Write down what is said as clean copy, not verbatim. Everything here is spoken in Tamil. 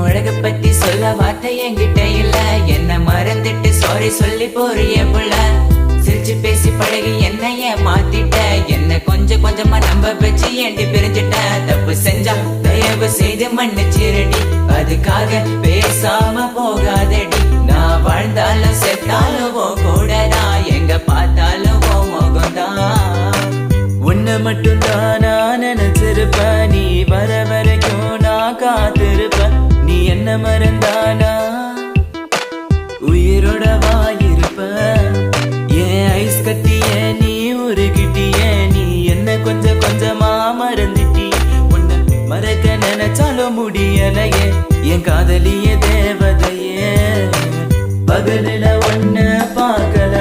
அழக பத்தி சொல்ல வார்த்தை என்கிட்ட இல்ல, என்ன மறந்துட்டு சாரி சொல்லி போறிய புள்ள. சிரிச்சு பேசி பழகி என்னைய மாத்திட்ட, என்ன கொஞ்சம் கொஞ்சமா நம்ப வச்சு ஏண்டி பிரிஞ்சிட்ட. தப்பு செஞ்சா தயவு செய்து மன்னிச்சிரடி, அதுக்காக பேசாம போகாதடி. நான் வாழ்ந்தாலும் செத்தாலும் கூடதான், எங்க பார்த்தாலும் முகம்தான். உன்னை மட்டும் தான் நான் நினைச்சிருப்ப, நீ வர வரைக்கும் நான் காத்திருப்ப. நீ என்ன மறந்தானா உயிரோட வாயிருப்ப. ஏன் ஐஸ் கட்டிய நீ உருகிட்டிய, நீ என்ன கொஞ்சம் கொஞ்சமா மறந்துட்டி. உன்னை மறக்க நினைச்சாலும் முடியலையே, என் காதலிய தேவதையே. பகலில ஒன்ன பார்க்கல